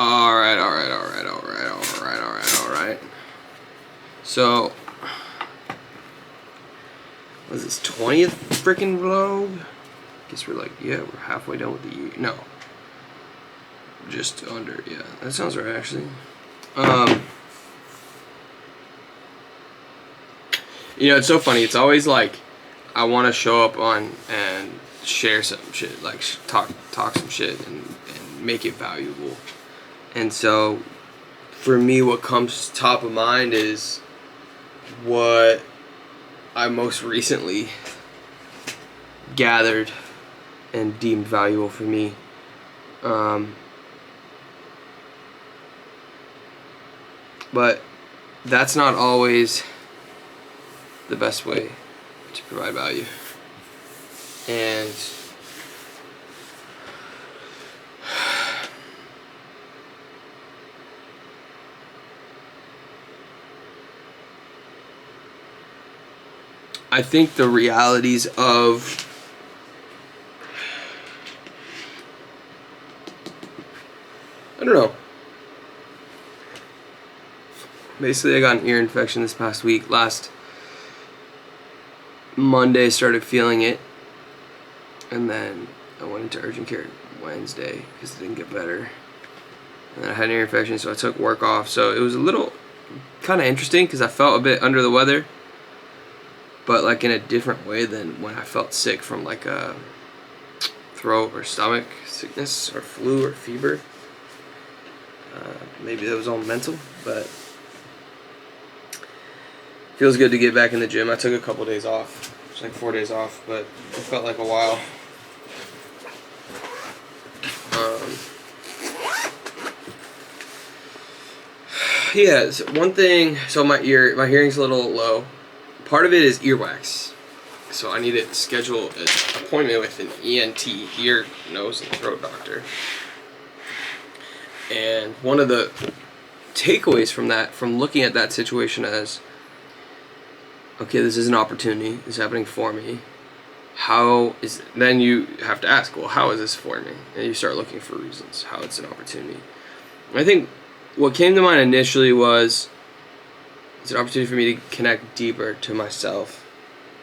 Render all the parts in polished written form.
Alright. So, what is this, 20th freaking vlog? Guess we're like, yeah, we're halfway done with the year. No. Just under, yeah. That sounds right, actually. You know, it's so funny. It's always like, I want to show up on and share some shit, like talk some shit and make it valuable. And so, for me, what comes top of mind is what I most recently gathered and deemed valuable for me. But that's not always the best way to provide value. And I think the realities of I don't know. Basically, I got an ear infection this past week. Last Monday, started feeling it, and then I went into urgent care Wednesday because it didn't get better. And then I had an ear infection, so I took work off. So it was a little kind of interesting because I felt a bit under the weather, but like in a different way than when I felt sick from like a throat or stomach sickness or flu or fever. Maybe that was all mental, but feels good to get back in the gym. I took a couple days off. It's like 4 days off, but it felt like a while. Yeah, so one thing, so my hearing's a little low. Part of it is earwax. So I need to schedule an appointment with an ENT, ear, nose, and throat doctor. And one of the takeaways from that, from looking at that situation as, okay, this is an opportunity, it's happening for me. Then you have to ask, well, how is this for me? And you start looking for reasons, how it's an opportunity. And I think what came to mind initially was, it's an opportunity for me to connect deeper to myself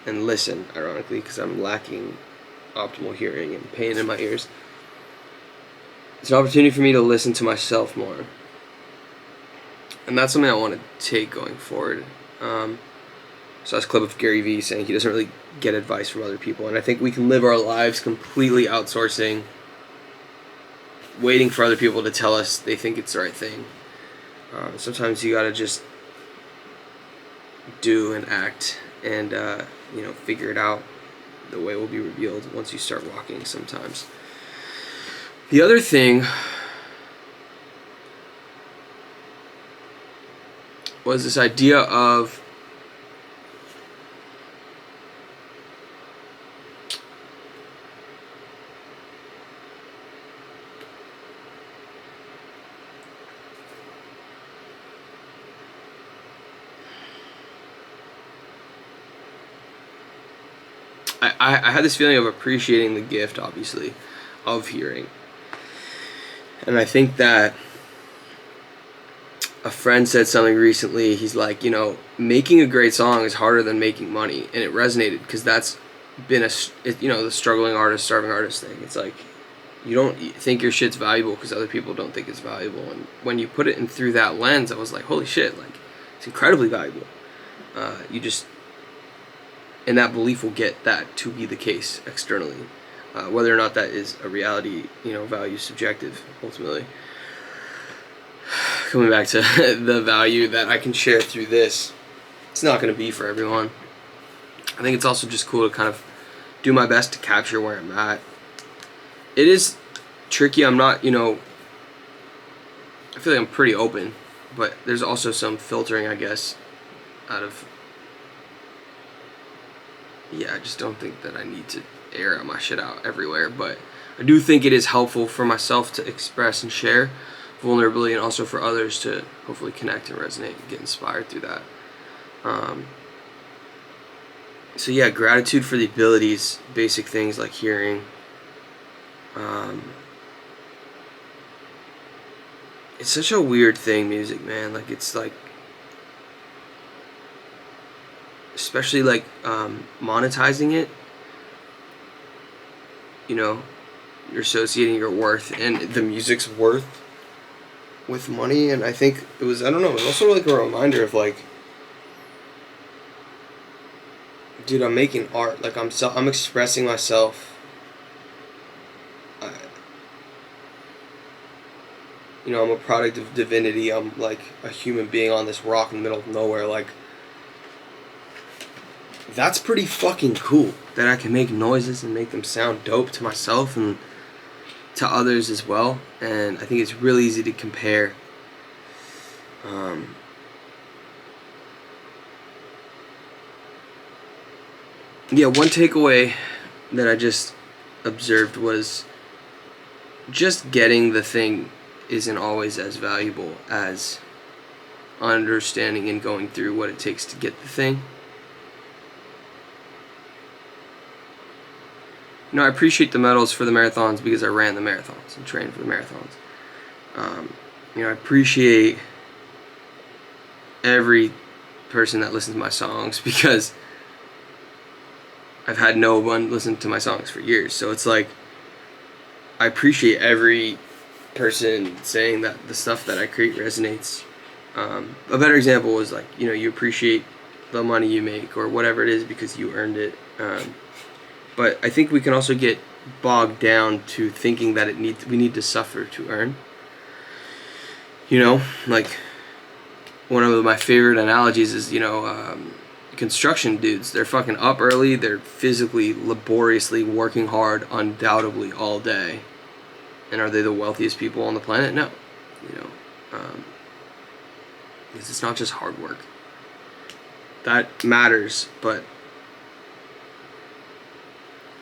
and listen, ironically, because I'm lacking optimal hearing and pain in my ears. It's an opportunity for me to listen to myself more. And that's something I want to take going forward. So that's a clip of Gary Vee saying he doesn't really get advice from other people. And I think we can live our lives completely outsourcing, waiting for other people to tell us they think it's the right thing. Sometimes you gotta just do and act and figure it out. The way will be revealed once you start walking sometimes. The other thing was this idea of I had this feeling of appreciating the gift, obviously, of hearing. And I think that a friend said something recently. He's like, making a great song is harder than making money. And it resonated because that's been the struggling artist, starving artist thing. It's like, you don't think your shit's valuable because other people don't think it's valuable. And when you put it in through that lens, I was like, holy shit, like, it's incredibly valuable. And that belief will get that to be the case externally. Whether or not that is a reality, value is subjective, ultimately. Coming back to the value that I can share through this, it's not going to be for everyone. I think it's also just cool to kind of do my best to capture where I'm at. It is tricky. I'm not, I feel like I'm pretty open, but there's also some filtering, I guess, out of, I just don't think that I need to air my shit out everywhere, but I do think it is helpful for myself to express and share vulnerability, and also for others to hopefully connect and resonate and get inspired through that. So yeah, gratitude for the abilities, basic things like hearing, it's such a weird thing, music, man. Like, it's like, especially like monetizing it, you know, you're associating your worth and the music's worth with money. And I think it was, I don't know, it was also like a reminder of like, dude, I'm making art. Like, I'm expressing myself. You know, I'm a product of divinity. I'm like a human being on this rock in the middle of nowhere. Like, that's pretty fucking cool that I can make noises and make them sound dope to myself and to others as well. And I think it's really easy to compare. Yeah, one takeaway that I just observed was just getting the thing isn't always as valuable as understanding and going through what it takes to get the thing. You know, I appreciate the medals for the marathons because I ran the marathons and trained for the marathons. You know, I appreciate every person that listens to my songs because I've had no one listen to my songs for years. So it's like, I appreciate every person saying that the stuff that I create resonates. A better example is like, you know, you appreciate the money you make or whatever it is because you earned it. But I think we can also get bogged down to thinking that we need to suffer to earn. You know, like one of my favorite analogies is, you know, construction dudes. They're fucking up early. They're physically, laboriously working hard, undoubtedly all day. And are they the wealthiest people on the planet? No. You know, because it's not just hard work. That matters, but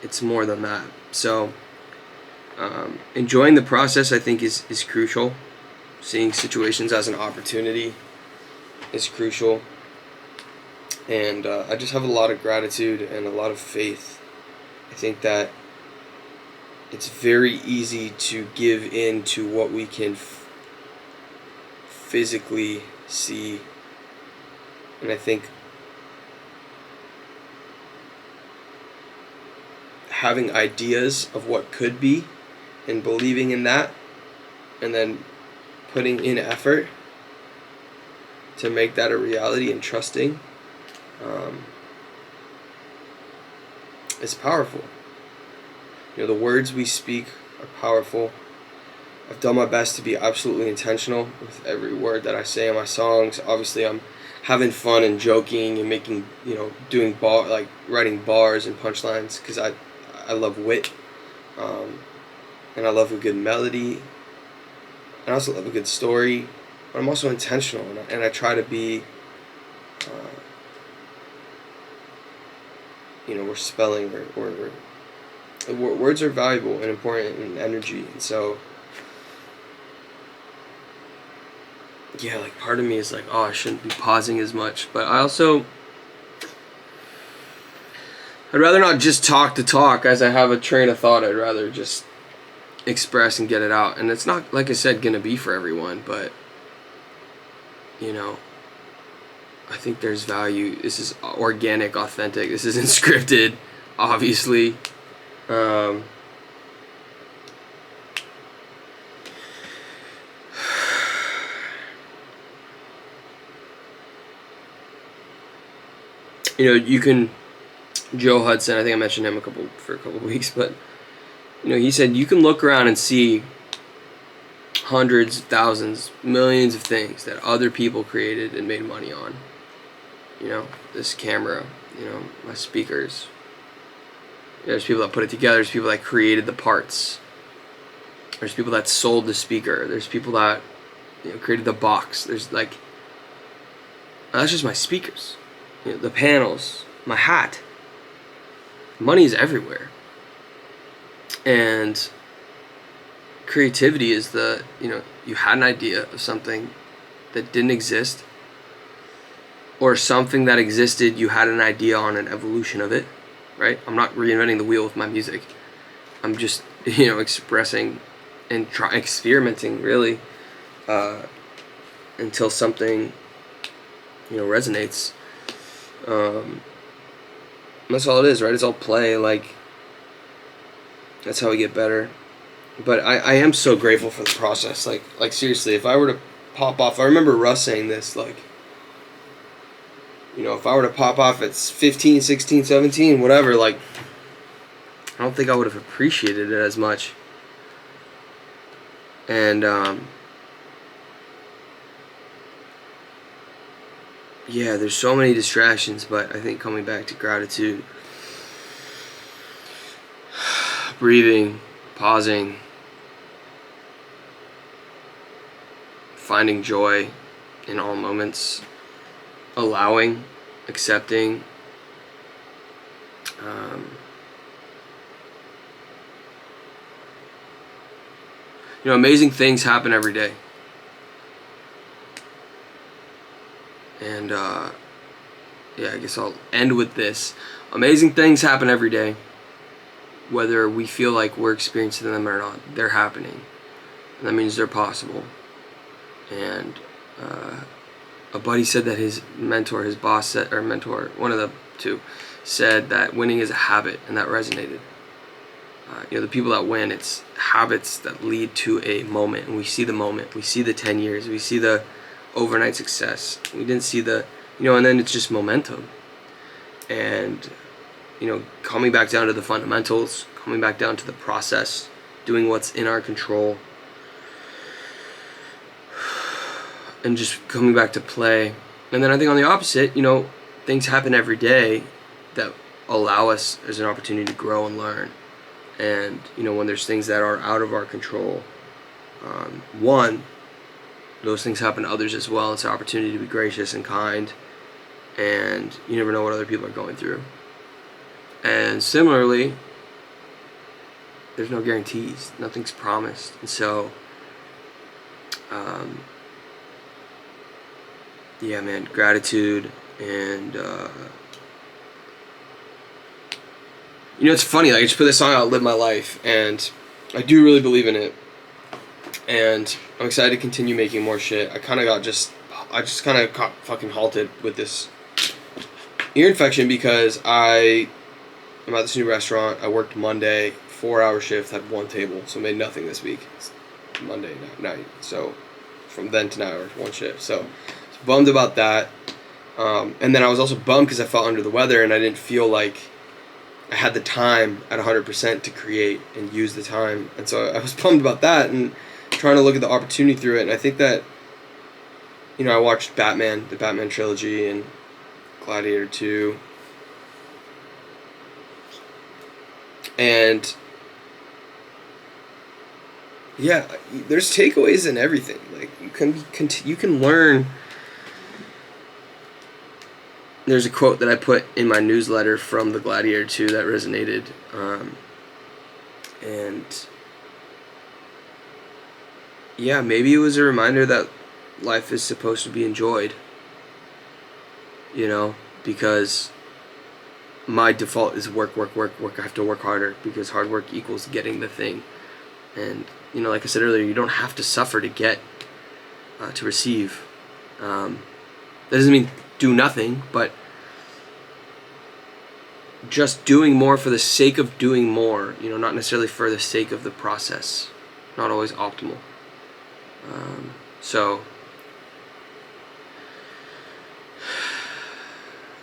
it's more than that. So enjoying the process, I think, is crucial. Seeing situations as an opportunity is crucial. And I just have a lot of gratitude and a lot of faith. I think that it's very easy to give in to what we can physically see. And I think having ideas of what could be and believing in that and then putting in effort to make that a reality and trusting is powerful. You know, the words we speak are powerful. I've done my best to be absolutely intentional with every word that I say in my songs. Obviously, I'm having fun and joking and making, you know, doing writing bars and punchlines because I love wit, and I love a good melody, and I also love a good story. But I'm also intentional, and I try to be, you know, we're spelling or words are valuable and important and energy, and so yeah, like part of me is like, oh, I shouldn't be pausing as much, but I'd rather not just talk to talk. As I have a train of thought, I'd rather just express and get it out. And it's not, like I said, gonna be for everyone, but you know, I think there's value. This is organic, authentic. This isn't scripted, obviously. You know, you can, Joe Hudson, I think I mentioned him for a couple weeks, but you know, he said you can look around and see hundreds, thousands, millions of things that other people created and made money on. You know, this camera, you know, my speakers. There's people that put it together. There's people that created the parts. There's people that sold the speaker. There's people that, you know, created the box. There's like, that's just my speakers. You know, the panels, my hat. Money is everywhere. And creativity is you know, you had an idea of something that didn't exist, or something that existed, you had an idea on an evolution of it, right? I'm not reinventing the wheel with my music. I'm just, you know, expressing and experimenting, really. until something, resonates. That's all it is, right? It's all play. Like, that's how we get better. But I am so grateful for the process. Like seriously, if I were to pop off, I remember Russ saying this, like, if I were to pop off at 15, 16, 17, whatever, like, I don't think I would have appreciated it as much. And, yeah, there's so many distractions, but I think coming back to gratitude, breathing, pausing, finding joy in all moments, allowing, accepting, amazing things happen every day. And, yeah, I guess I'll end with this. Amazing things happen every day. Whether we feel like we're experiencing them or not, they're happening. And that means they're possible. And a buddy said that his mentor, his boss said, or mentor, one of the two, said that winning is a habit, and that resonated. The people that win, it's habits that lead to a moment, and we see the moment, we see the 10 years, we see the overnight success. We didn't see the, and then it's just momentum. And, coming back down to the fundamentals, coming back down to the process, doing what's in our control, and just coming back to play. And then I think on the opposite, things happen every day that allow us as an opportunity to grow and learn. And, when there's things that are out of our control, those things happen to others as well. It's an opportunity to be gracious and kind, and you never know what other people are going through. And similarly, there's no guarantees. Nothing's promised. And so, yeah, man, gratitude. And it's funny, like, I just put this song out, Live My Life, and I do really believe in it, and I'm excited to continue making more shit. I just kind of got fucking halted with this ear infection because I'm at this new restaurant. I worked Monday, 4-hour shift, had one table, so made nothing this week. It's Monday night, so from then to now I worked one shift, so I was bummed about that. And then I was also bummed because I felt under the weather, and I didn't feel like I had the time at 100% to create and use the time. And so I was bummed about that and trying to look at the opportunity through it. And I think that, I watched the Batman trilogy and Gladiator 2. And, yeah, there's takeaways in everything. Like, you can learn. There's a quote that I put in my newsletter from the Gladiator 2 that resonated, and yeah, maybe it was a reminder that life is supposed to be enjoyed, because my default is work. I have to work harder because hard work equals getting the thing. And, like I said earlier, you don't have to suffer to get, to receive. That doesn't mean do nothing, but just doing more for the sake of doing more, not necessarily for the sake of the process. Not always optimal. So,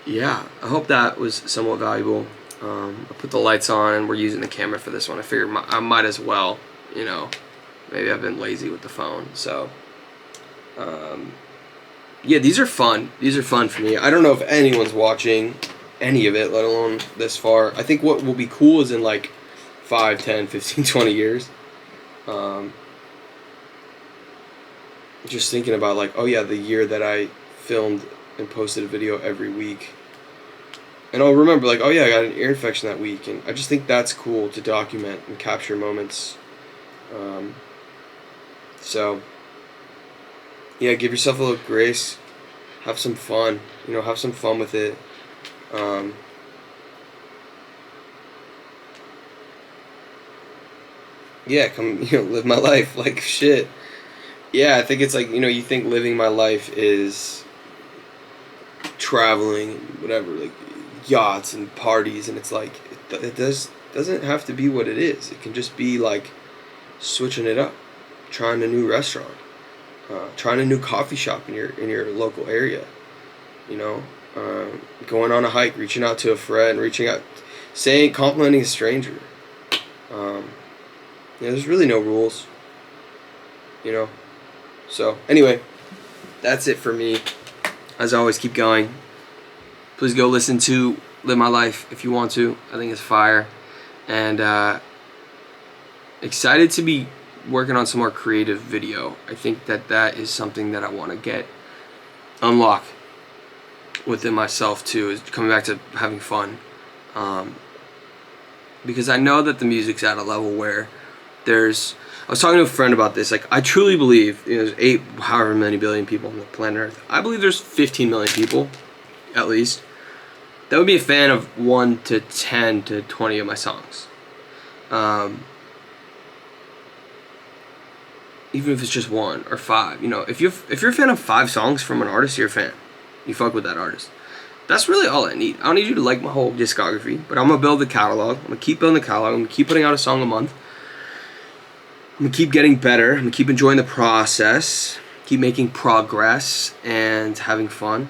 yeah, I hope that was somewhat valuable. I put the lights on, and we're using the camera for this one. I figured I might as well, maybe I've been lazy with the phone, so, yeah, these are fun. These are fun for me. I don't know if anyone's watching any of it, let alone this far. I think what will be cool is in like 5, 10, 15, 20 years. Just thinking about like, oh yeah, the year that I filmed and posted a video every week. And I'll remember like, oh yeah, I got an ear infection that week. And I just think that's cool to document and capture moments. So, yeah, give yourself a little grace. Have some fun. Have some fun with it. Yeah, come, live my life like shit. yeah, I think it's like, you think living my life is traveling and whatever, like yachts and parties, and it's like doesn't have to be what it is. It can just be like switching it up, trying a new restaurant, trying a new coffee shop in your local area, you know, going on a hike, reaching out to a friend, complimenting a stranger. There's really no rules, you know. So anyway, that's it for me. As always, keep going. Please go listen to Live My Life if you want to. I think it's fire. And excited to be working on some more creative video. I think that is something that I want to unlock within myself too, is coming back to having fun. Because I know that the music's at a level where I was talking to a friend about this. Like, I truly believe there's however many billion people on the planet Earth. I believe there's 15 million people, at least, that would be a fan of 1 to 10 to 20 of my songs. Even if it's just 1 or 5. If you're a fan of 5 songs from an artist, you're a fan. You fuck with that artist. That's really all I need. I don't need you to like my whole discography, but I'm gonna build the catalog. I'm gonna keep building the catalog. I'm gonna keep putting out a song a month. I'm gonna keep getting better. I'm gonna keep enjoying the process, keep making progress, and having fun,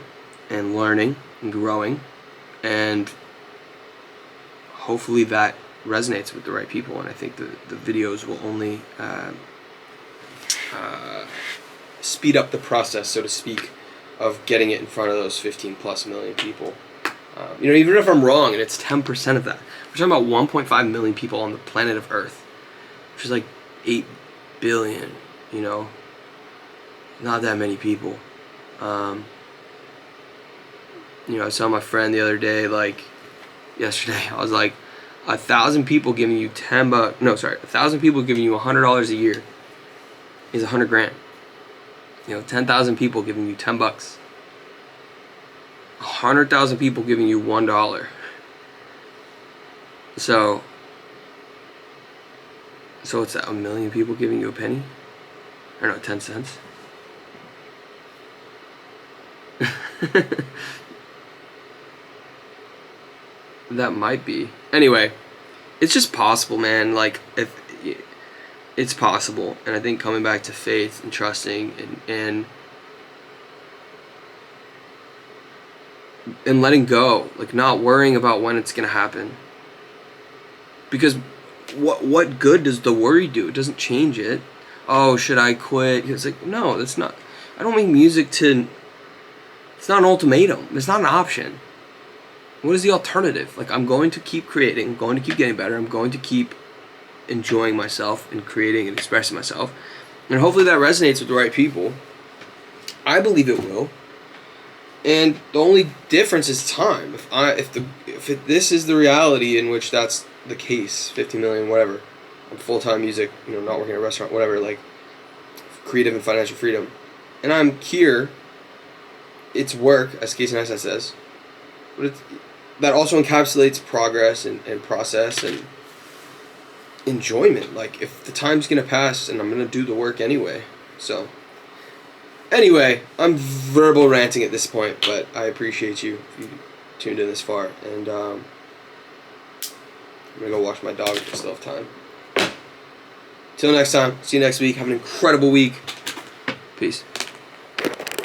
and learning, and growing, and hopefully that resonates with the right people. And I think the videos will only speed up the process, so to speak, of getting it in front of those 15 plus million people. Even if I'm wrong and it's 10% of that, we're talking about 1.5 million people on the planet of Earth, which is like 8 billion, not that many people. I was telling my friend the other day, yesterday, I was like, 1,000 people giving you 1,000 people giving you $100 a year is 100 grand. 10,000 people giving you $10. 100,000 people giving you $1. So what's that? 1 million people giving you a penny? Or no, 10 cents? That might be. Anyway, it's just possible, man. It's possible, and I think coming back to faith and trusting and letting go, not worrying about when it's gonna happen. Because what good does the worry do? It doesn't change it. Oh, should I quit? It's like, no, that's not. I don't make music to. It's not an ultimatum. It's not an option. What is the alternative? I'm going to keep creating. I'm going to keep getting better. I'm going to keep enjoying myself and creating and expressing myself, and hopefully that resonates with the right people. I believe it will, and the only difference is time. If this is the reality in which that's the case, 50 million, whatever, full-time music, not working at a restaurant, whatever, creative and financial freedom, and I'm here, it's work, as Casey Neistat says, but that also encapsulates progress and process and enjoyment. If the time's gonna pass and I'm gonna do the work anyway. So anyway, I'm verbal ranting at this point, but I appreciate you if you tuned in this far, and I'm gonna go watch my dog if I still have time. Till next time, see you next week. Have an incredible week. Peace.